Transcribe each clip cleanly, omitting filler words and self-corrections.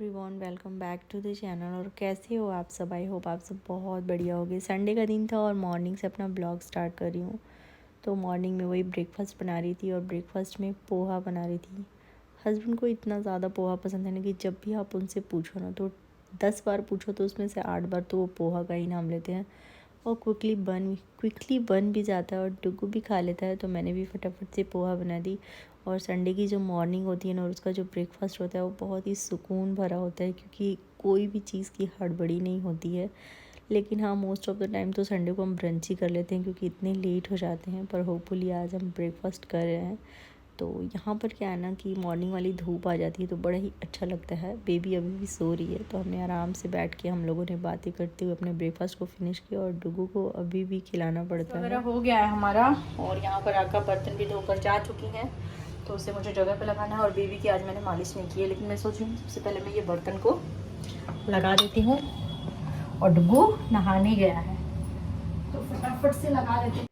Everyone, welcome back to the channel. और कैसे हो आप सब? आई होप आप सब बहुत बढ़िया होगे। संडे का दिन था और मॉर्निंग से अपना ब्लॉग स्टार्ट कर रही हूँ। तो मॉर्निंग में वही ब्रेकफास्ट बना रही थी और ब्रेकफास्ट में पोहा बना रही थी। हस्बैंड को इतना ज़्यादा पोहा पसंद है ना कि जब भी आप उनसे पूछो ना तो 10 बार पूछो तो उसमें से 8 बार तो वो पोहा का ही नाम लेते हैं। और क्विकली बन भी जाता है और डुगू भी खा लेता है। तो मैंने भी फटाफट से पोहा बना दी। और संडे की जो मॉर्निंग होती है ना और उसका जो ब्रेकफास्ट होता है वो बहुत ही सुकून भरा होता है, क्योंकि कोई भी चीज़ की हड़बड़ी नहीं होती है। लेकिन हाँ, मोस्ट ऑफ द टाइम तो संडे को हम ब्रंच ही कर लेते हैं क्योंकि इतने लेट हो जाते हैं। पर होपफुली आज हम ब्रेकफास्ट कर रहे हैं। तो यहाँ पर क्या है ना कि मॉर्निंग वाली धूप आ जाती है तो बड़ा ही अच्छा लगता है। बेबी अभी भी सो रही है तो हमने आराम से बैठ के हम लोगों ने बातें करते हुए अपने ब्रेकफास्ट को फिनिश किया। और डुगू को अभी भी खिलाना पड़ता है। हो गया है हमारा। और यहाँ पर आका बर्तन भी धोकर जा चुकी हैं तो उसे मुझे जगह पे लगाना है। और बेबी की आज मैंने मालिश नहीं की है, लेकिन मैं सोच रही हूँ सबसे पहले मैं ये बर्तन को लगा देती हूँ। और डुगू नहाने गया है तो फटाफट से लगा देती हूँ।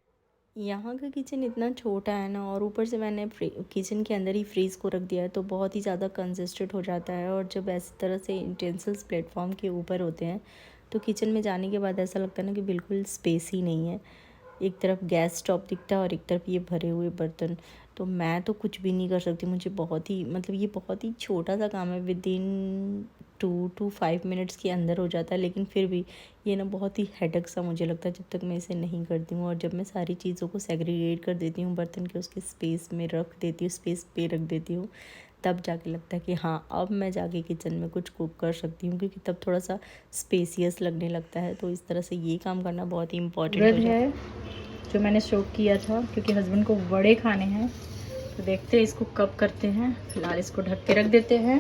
यहाँ का किचन इतना छोटा है ना, और ऊपर से मैंने किचन के अंदर ही फ्रीज़ को रख दिया है तो बहुत ही ज़्यादा कंजस्टेड हो जाता है। और जब ऐसी तरह से यूटेंसिल्स प्लेटफॉर्म के ऊपर होते हैं तो किचन में जाने के बाद ऐसा लगता है ना कि बिल्कुल स्पेस ही नहीं है। एक तरफ गैस स्टॉप दिखता है और एक तरफ ये भरे हुए बर्तन। तो मैं तो कुछ भी नहीं कर सकती। मुझे बहुत ही ये बहुत ही छोटा सा काम है, विद इन 2 to 5 मिनट्स के अंदर हो जाता है। लेकिन फिर भी ये ना बहुत ही हेडेक सा मुझे लगता है जब तक मैं इसे नहीं करती हूँ। और जब मैं सारी चीज़ों को सेग्रीगेट कर देती हूँ, बर्तन के उसके स्पेस में रख देती हूँ, स्पेस पे रख देती हूँ, तब जाके लगता है कि हाँ, अब मैं जाके किचन में कुछ कुक कर सकती हूँ, क्योंकि तब थोड़ा सा स्पेसियस लगने लगता है। तो इस तरह से ये काम करना बहुत ही इम्पॉर्टेंट हो जाता है। जो मैंने शौक किया था क्योंकि हस्बैंड को वड़े खाने हैं तो देखते हैं इसको कब करते हैं। फिलहाल इसको ढक के रख देते हैं।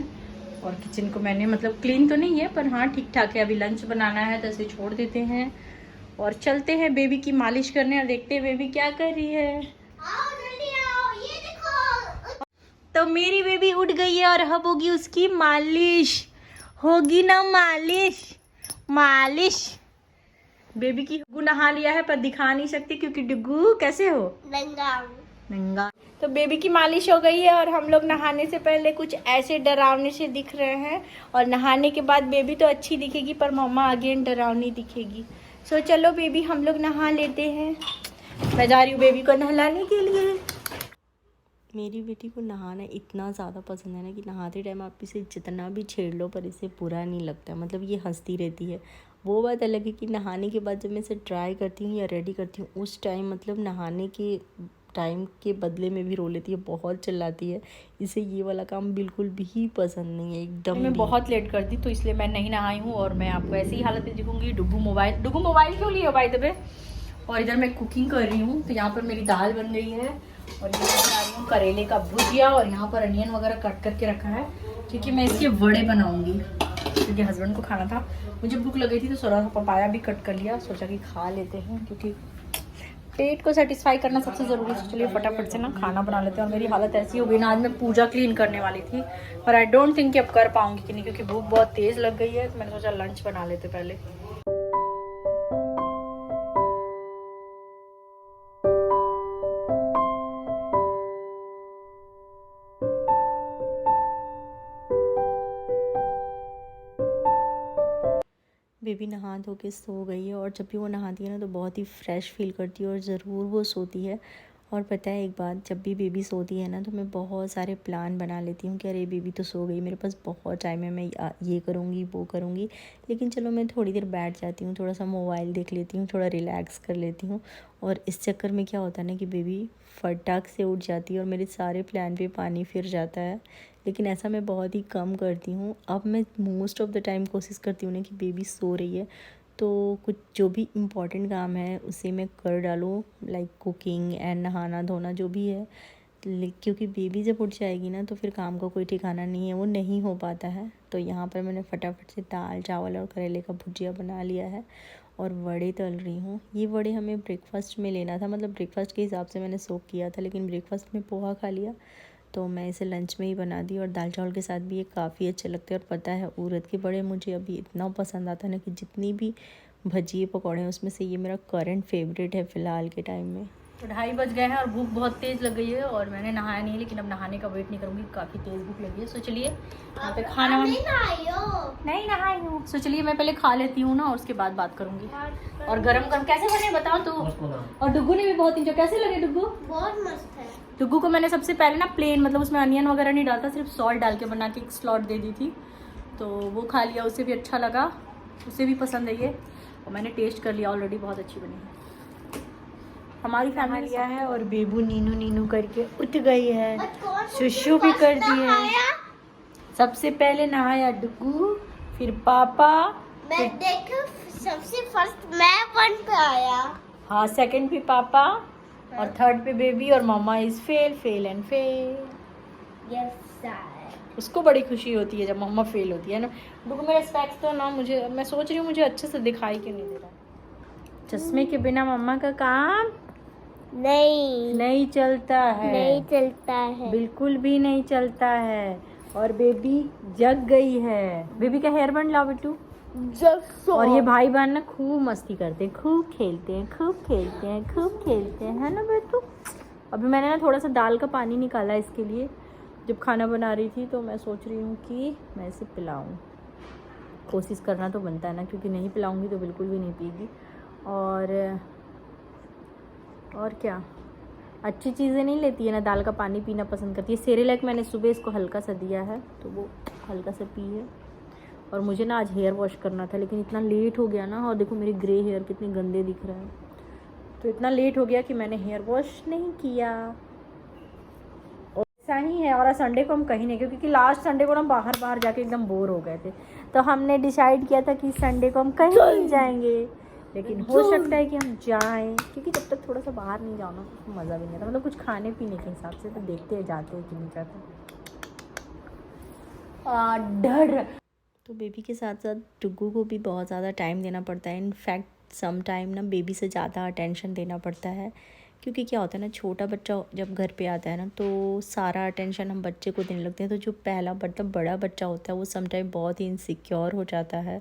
और किचन को मैंने क्लीन तो नहीं है पर हाँ ठीक ठाक है। अभी लंच बनाना है तो इसे छोड़ देते हैं और चलते हैं बेबी की मालिश करने और देखते हैं बेबी क्या कर रही है। आओ जल्दी आओ, ये देखो। तो मेरी बेबी उठ गई है और अब होगी उसकी मालिश। होगी ना मालिश? मालिश बेबी की। डुगू नहा लिया है पर दिखा नहीं सकती क्योंकि डुगू कैसे हो? नंगा। तो बेबी की मालिश हो गई है और हम लोग नहाने से पहले कुछ ऐसे डरावने से दिख रहे हैं। और नहाने के बाद बेबी तो अच्छी दिखेगी पर मम्मा अगेन डरावनी दिखेगी। सो चलो बेबी हम लोग नहा लेते हैं। मैं जा रही हूँ बेबी को नहलाने के लिए। मेरी बेटी को नहाना इतना ज़्यादा पसंद है ना कि नहाते टाइम आप इसे जितना भी छेड़ लो पर इसे बुरा नहीं लगता। ये हंसती रहती है। वो बात अलग है कि नहाने के बाद जब मैं इसे ट्राई करती हूँ या रेडी करती हूँ उस टाइम नहाने के टाइम के बदले में भी रो लेती है, बहुत चिल्लाती है। इसे ये वाला काम बिल्कुल भी पसंद नहीं है, एकदम मैं भी। बहुत लेट कर दी तो इसलिए मैं नहीं नहाई हूँ और मैं आपको ऐसी ही हालत में दिखूंगी। डुगू मोबाइल क्यों लिया बाय द वे? और इधर मैं कुकिंग कर रही हूँ तो यहाँ पर मेरी दाल बन गई है और ये मैं बना रही हूँ करेले का भुजिया। और यहाँ पर अनियन वगैरह कट करके रखा है क्योंकि मैं इसके वड़े बनाऊंगी, क्योंकि हस्बैंड को खाना था। मुझे भूख लगी थी तो थोड़ा सा पपाया भी कट कर लिया, सोचा कि खा लेते हैं क्योंकि पेट को सेटिस्फाई करना सबसे ज़रूरी है। चलिए फटाफट से ना खाना बना लेते हैं। और मेरी हालत ऐसी हो गई ना, आज मैं पूजा क्लीन करने वाली थी पर आई डोंट थिंक कि अब कर पाऊंगी कि नहीं, क्योंकि भूख बहुत तेज़ लग गई है। तो मैंने सोचा लंच बना लेते पहले। बेबी नहा धो के सो गई है और जब भी वो नहाती है ना तो बहुत ही फ्रेश फील करती है और ज़रूर वो सोती है। और पता है एक बात, जब भी बेबी सोती है ना तो मैं बहुत सारे प्लान बना लेती हूँ कि अरे बेबी तो सो गई, मेरे पास बहुत टाइम है, मैं ये करूँगी वो करूँगी। लेकिन चलो मैं थोड़ी देर बैठ जाती हूँ, थोड़ा सा मोबाइल देख लेती हूँ, थोड़ा रिलैक्स कर लेती हूँ। और इस चक्कर में क्या होता है ना कि बेबी फटाक से उठ जाती है और मेरे सारे प्लान पे पानी फिर जाता है। लेकिन ऐसा मैं बहुत ही कम करती हूँ। अब मैं मोस्ट ऑफ़ द टाइम कोशिश करती हूँ ना कि बेबी सो रही है तो कुछ जो भी इम्पॉर्टेंट काम है उसे मैं कर डालूँ, लाइक कुकिंग एंड नहाना धोना जो भी है। क्योंकि बेबी जब उठ जाएगी ना तो फिर काम का कोई ठिकाना नहीं है, वो नहीं हो पाता है। तो यहाँ पर मैंने फटाफट से दाल चावल और करेले का भुजिया बना लिया है और वड़े तल रही हूँ। ये वड़े हमें ब्रेकफास्ट में लेना था, ब्रेकफास्ट के हिसाब से मैंने सोक किया था, लेकिन ब्रेकफास्ट में पोहा खा लिया तो मैं इसे लंच में ही बना दी। और दाल चावल के साथ भी ये काफ़ी अच्छे लगते हैं। और पता है उड़द के बड़े मुझे अभी इतना पसंद आता है ना कि जितनी भी भजिए पकौड़े हैं उसमें से ये मेरा करंट फेवरेट है फ़िलहाल के टाइम में। तो 2:30 बज गए हैं और भूख बहुत तेज़ लग गई है और मैंने नहाया नहीं, लेकिन अब नहाने का वेट नहीं करूँगी, काफ़ी तेज़ भूख लगी है। सो चलिए यहाँ पे खाना नहीं नहाई हूँ। सो चलिए मैं पहले खा लेती हूँ ना और उसके बाद बात करूँगी। और गरम गरम कैसे बने बताओ तो। और डुग्गू ने भी बहुत इंजॉय। कैसे लगे डुग्गू? बहुत मस्त है। डुग्गू को मैंने सबसे पहले ना प्लेन, मतलब उसमें अनियन वगैरह नहीं डालता, सिर्फ सॉल्ट डाल के बना के एक स्लॉट दे दी थी, तो वो खा लिया, उसे भी अच्छा लगा, उसे भी पसंद है ये, और मैंने टेस्ट कर लिया ऑलरेडी, बहुत अच्छी बनी है। हमारी फैमिली लिया है और बेबू नीनू नीनू करके उठ गई है, शुशु भी कर दी है। सबसे पहले नहाया डुग्गू, फिर पापा, मैं देखो सबसे फर्स्ट मैं 1 पे आया। हाँ सेकंड पे पापा और थर्ड पे बेबी, और mama is fail and fail. Yes उसको बड़ी खुशी होती है जब मम्मा फेल होती है ना। डुग्गू मेरा स्पेक्स तो ना, मुझे, मैं सोच रही हूँ मुझे अच्छे से दिखाई क्यों नहीं दे रहा। चश्मे के बिना मम्मा का काम नहीं चलता है, नहीं चलता है, बिल्कुल भी नहीं चलता है। और बेबी जग गई है। बेबी का हेयर बैंड लाओ बिट्टू। और ये भाई बहन ना खूब मस्ती करते हैं, खूब खेलते हैं, है ना बेटू। अभी मैंने ना थोड़ा सा दाल का पानी निकाला इसके लिए, जब खाना बना रही थी, तो मैं सोच रही हूँ कि मैं इसे पिलाऊँ। कोशिश करना तो बनता है ना, क्योंकि नहीं पिलाऊंगी तो बिल्कुल भी नहीं पिएगी। और क्या, अच्छी चीज़ें नहीं लेती है ना, दाल का पानी पीना पसंद करती है। सेरेलैक मैंने सुबह इसको हल्का सा दिया है, तो वो हल्का सा पी है। और मुझे ना आज हेयर वॉश करना था, लेकिन इतना लेट हो गया ना, और देखो मेरे ग्रे हेयर कितने गंदे दिख रहे हैं, तो इतना लेट हो गया कि मैंने हेयर वॉश नहीं किया। और ऐसा ही है। और संडे को हम कहीं नहीं गए, क्योंकि लास्ट संडे को ना बाहर जाके एकदम बोर हो गए थे, तो हमने डिसाइड किया था कि संडे को हम कहीं नहीं जाएंगे, लेकिन हो सकता है कि हम जाएं, क्योंकि जब तक थोड़ा सा बाहर नहीं जाओ ना तो मज़ा भी नहीं आता, मतलब कुछ खाने पीने के हिसाब से। तो देखते हैं जाते हैं कि नहीं जाते। डर। तो बेबी के साथ साथ डुग्गू को भी बहुत ज़्यादा टाइम देना पड़ता है। इनफैक्ट सम टाइम ना बेबी से ज़्यादा अटेंशन देना पड़ता है, क्योंकि क्या होता है ना, छोटा बच्चा जब घर पे आता है ना, तो सारा अटेंशन हम बच्चे को देने लगते हैं। तो जो पहला मतलब बड़ा बच्चा होता है वो सम टाइम बहुत ही इनसिक्योर हो जाता है।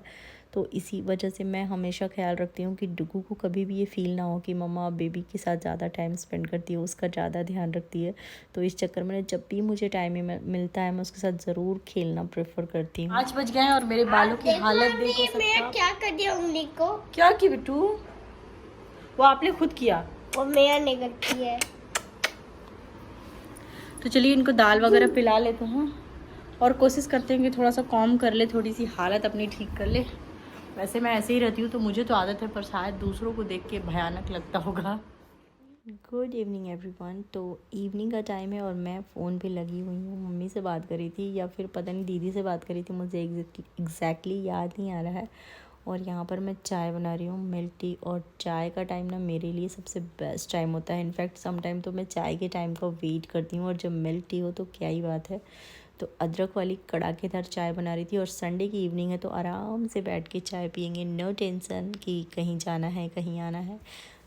तो इसी वजह से मैं हमेशा ख्याल रखती हूँ कि डुग्गू को कभी भी ये फ़ील ना हो कि मम्मा बेबी के साथ ज़्यादा टाइम स्पेंड करती है, उसका ज़्यादा ध्यान रखती है। तो इस चक्कर में जब भी मुझे टाइम मिलता है, मैं उसके साथ ज़रूर खेलना प्रेफर करती हूँ। 5 बज गए हैं और मेरे बालों की हालत देखो मैं क्या कर दिया उंगली को। क्या की बिट्टू? वो आपने खुद किया, और मेरा नहीं करती है। तो चलिए इनको दाल वगैरह पिला लेते हैं और कोशिश करते हैं कि थोड़ा सा कॉम कर ले, थोड़ी सी हालत अपनी ठीक कर ले। वैसे मैं ऐसे ही रहती हूँ, तो मुझे तो आदत है, पर शायद दूसरों को देख के भयानक लगता होगा। Good evening everyone. तो इवनिंग का टाइम है और मैं फ़ोन पे लगी हुई हूँ। मम्मी से बात करी थी या फिर पता नहीं दीदी से बात करी थी, मुझे एग्जैक्टली याद नहीं आ रहा है। और यहाँ पर मैं चाय बना रही हूँ, मिल्क टी। और चाय का टाइम ना मेरे लिए सबसे बेस्ट टाइम होता है। इनफैक्ट सम टाइम तो मैं चाय के टाइम का वेट करती हूँ, और जब मिल्क टी हो तो क्या ही बात है। तो अदरक वाली कड़ाकेदार चाय बना रही थी, और संडे की इवनिंग है तो आराम से बैठ के चाय पियेंगे, नो टेंशन कि कहीं जाना है कहीं आना है।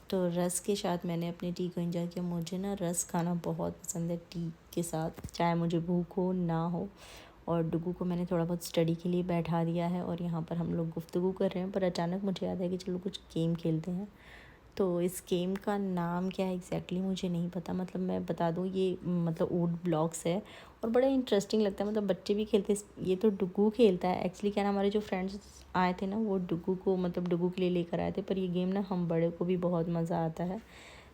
तो रस के साथ मैंने अपनी टी को एंजॉय किया। मुझे ना रस खाना बहुत पसंद है टी के साथ, चाहे मुझे भूख हो ना हो। और डुग्गू को मैंने थोड़ा बहुत स्टडी के लिए बैठा दिया है, और यहाँ पर हम लोग गुफ्तगू कर रहे हैं। पर अचानक मुझे याद है कि चलो कुछ गेम खेलते हैं। तो इस गेम का नाम क्या है एग्जैक्टली मुझे नहीं पता, मतलब मैं बता दूँ, ये मतलब वुड ब्लॉक्स है और बड़ा इंटरेस्टिंग लगता है, मतलब बच्चे भी खेलते हैं। ये तो डुग्गू खेलता है एक्चुअली। क्या ना, हमारे जो फ्रेंड्स आए थे ना, वो डुग्गू को मतलब डुग्गू के लिए लेकर आए थे। पर ये गेम ना हम बड़े को भी बहुत मज़ा आता है।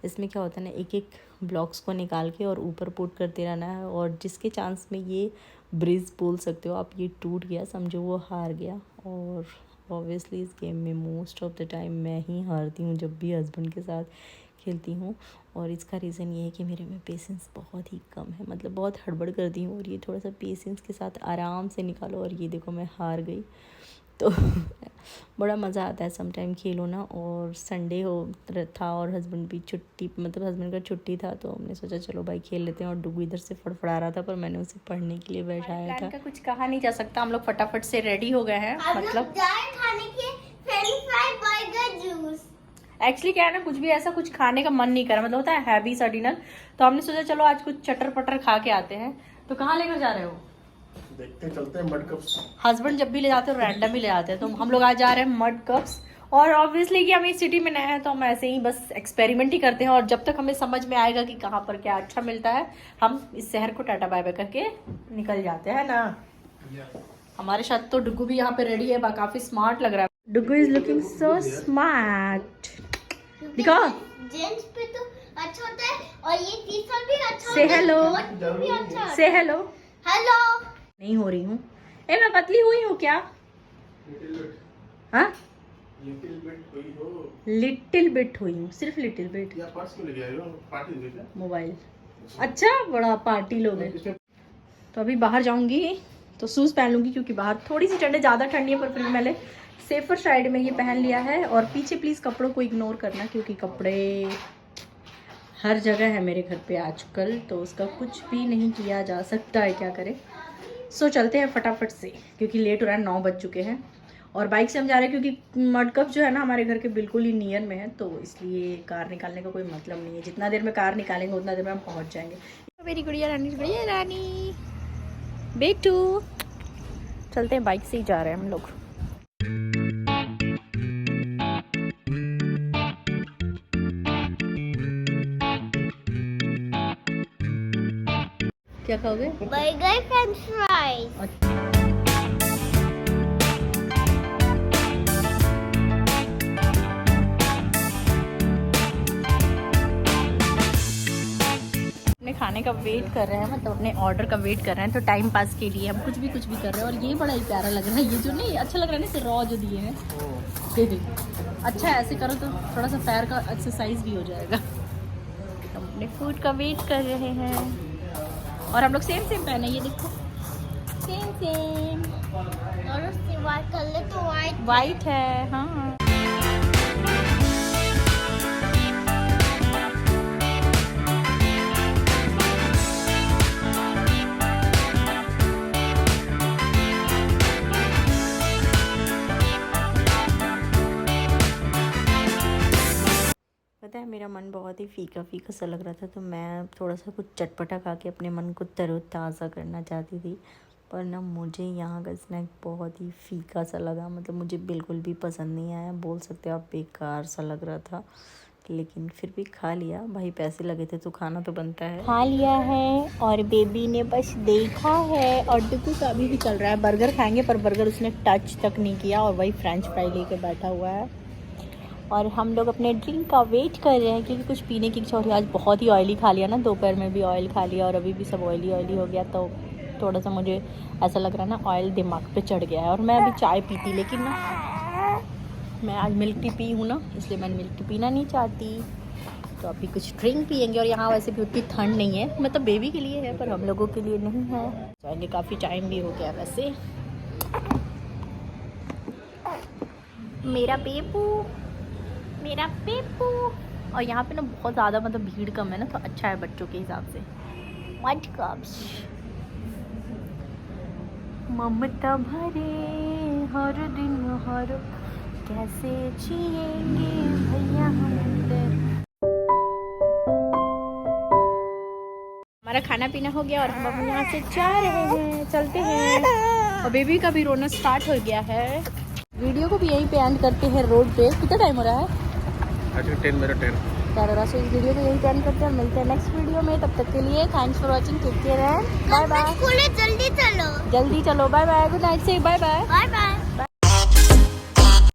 इसमें क्या होता है ना, एक एक ब्लॉक्स को निकाल के और ऊपर पुट करते रहना है, और जिसके चांस में ये ब्रिज बोल सकते हो आप, ये टूट गया समझो वो हार गया। और ऑब्वियसली इस गेम में मोस्ट ऑफ द टाइम मैं ही हारती हूँ जब भी हस्बैंड के साथ खेलती हूँ। और इसका रीज़न ये है कि मेरे में पेशेंस बहुत ही कम है, मतलब बहुत हड़बड़ करती हूँ, और ये थोड़ा सा पेशेंस के साथ आराम से निकालो। और ये देखो मैं हार गई। तो बड़ा मज़ा आता है सम टाइम खेलो ना। और संडे था और हस्बैंड भी छुट्टी, मतलब हस्बैंड का छुट्टी था, तो हमने सोचा चलो भाई खेल लेते हैं। और डुग्गू इधर से फड़फड़ा रहा था, पर मैंने उसे पढ़ने के लिए बैठाया था। का कुछ कहा नहीं जा सकता, हम लोग फटाफट से रेडी हो गए हैं। मतलब खाने के French fry burger juice. Actually क्या है ना, कुछ भी ऐसा कुछ खाने का मन नहीं करा, मतलब होता है हैवी सा डिनर। तो हमने सोचा चलो आज कुछ चटर पटर खा के आते हैं। तो कहाँ लेकर जा रहे हो? देखते चलते हैं मड कप्स। हस्बैंड जब भी ले जाते हैं रैंडम ही ले जाते हैं, तो हम लोग आज जा रहे हैं मड कप्स। और ऑब्वियसली कि हम इस सिटी में नए हैं तो हम ऐसे ही बस एक्सपेरिमेंट ही करते हैं, और जब तक हमें समझ में आएगा कि कहाँ पर क्या अच्छा मिलता है हम इस शहर को टाटा बाय बाय करके निकल जाते हैं ना। हमारे साथ तो डुगू भी यहाँ पे रेडी है, काफी स्मार्ट लग रहा है। डुगू इज लुकिंग सो स्मार्ट। दिखा जेंट्स पे तो अच्छा होता है और ये टी शर्ट भी अच्छा से होता है। हेलो, कोट भी अच्छा है। से हेलो। हेलो। नहीं हो रही हूँ, ए मैं पतली हुई हूँ क्या? हाँ लिटिल बिट हुई हूँ, सिर्फ लिटिल बिट। मोबाइल अच्छा बड़ा पार्टी लोग हैं। तो अभी बाहर जाऊंगी तो शूज़ पहन लूंगी क्योंकि बाहर थोड़ी सी ठंडी, ज़्यादा ठंडी है, पर फिर मैंने सेफर साइड में ये पहन लिया है। और पीछे प्लीज़ कपड़ों को इग्नोर करना क्योंकि कपड़े हर जगह है मेरे घर पे आजकल, तो उसका कुछ भी नहीं किया जा सकता है, क्या करें। सो चलते हैं फटाफट से क्योंकि लेट हो रहा है, 9 बज चुके हैं। और बाइक से हम जा रहे हैं क्योंकि मडकप जो है ना हमारे घर के बिल्कुल ही नियर में है, तो इसलिए कार निकालने का कोई मतलब नहीं है। जितना देर में कार निकालेंगे उतना देर में हम पहुंच जाएंगे। मेरी गुड़िया रानी बेटू, चलते हैं, बाइक से ही जा रहे हैं हम लोग। क्या खाओगे? Burger French fries. अपने खाने का वेट कर रहे हैं, मतलब अपने ऑर्डर का वेट कर रहे हैं, तो टाइम पास के लिए हम कुछ भी कर रहे हैं। और ये बड़ा ही प्यारा लग रहा है, ये जो नहीं अच्छा लग रहा है ना, रॉ जो दिए हैं दे दे। अच्छा है, ऐसे करो तो थोड़ा सा पैर का एक्सरसाइज भी हो जाएगा। हम अपने फूड का वेट कर रहे हैं और हम लोग सेम पहने, ये देखो सेम और उसके बाद कलर तो वाइट है। हाँ पता है मेरा मन बहुत ही फीका सा लग रहा था, तो मैं थोड़ा सा कुछ चटपटा खा के अपने मन को तरोताज़ा करना चाहती थी। पर ना मुझे यहाँ का स्नैक बहुत ही फीका सा लगा, मतलब मुझे बिल्कुल भी पसंद नहीं आया, बोल सकते हो आप बेकार सा लग रहा था। लेकिन फिर भी खा लिया, भाई पैसे लगे थे तो खाना तो बनता है। खा लिया है और बेबी ने बस देखा है। और डुगू का अभी भी चल रहा है, बर्गर खाएंगे, पर बर्गर उसने टच तक नहीं किया और वही फ्रेंच फ्राई लेके बैठा हुआ है। और हम लोग अपने ड्रिंक का वेट कर रहे हैं क्योंकि कुछ पीने की इच्छा हो रही है। आज बहुत ही ऑयली खा लिया ना, दोपहर में भी ऑयल खा लिया और अभी भी सब ऑयली हो गया, तो थोड़ा सा मुझे ऐसा लग रहा है ना ऑयल दिमाग पे चढ़ गया है। और मैं अभी चाय पीती, लेकिन ना मैं आज मिल्क टी पी हूँ ना, इसलिए मैं मिल्क टी पीना नहीं चाहती, तो अभी कुछ ड्रिंक पियेंगे। और यहाँ वैसे भी उतनी ठंड नहीं है, मतलब बेबी के लिए है पर हम लोगों के लिए नहीं है। जाएंगे, काफ़ी टाइम भी हो गया वैसे। मेरा पेपू। और यहाँ पे ना बहुत ज़्यादा मतलब भीड़ कम है ना, तो अच्छा है बच्चों के हिसाब से। व्हाट कप्स ममता भरे हर दिन हर कैसे जिएंगे भैया हम। हमारा खाना पीना हो गया और हम अब यहाँ से जा रहे हैं, चलते हैं। और बेबी का भी रोना स्टार्ट हो गया है। वीडियो को भी यहीं पे एंड करते हैं रोड पे। कितना टाइम हो रहा है? 10 मेरा 10 क्या हो रहा है? सो इस वीडियो को यहीं पे एंड करते हैं, मिलते हैं नेक्स्ट वीडियो में। तब तक के लिए thanks for watching, take care and bye bye. जल्दी चलो। जल्दी चलो, बाय बाय, गुड नाइट से बाय बाय। Bye bye.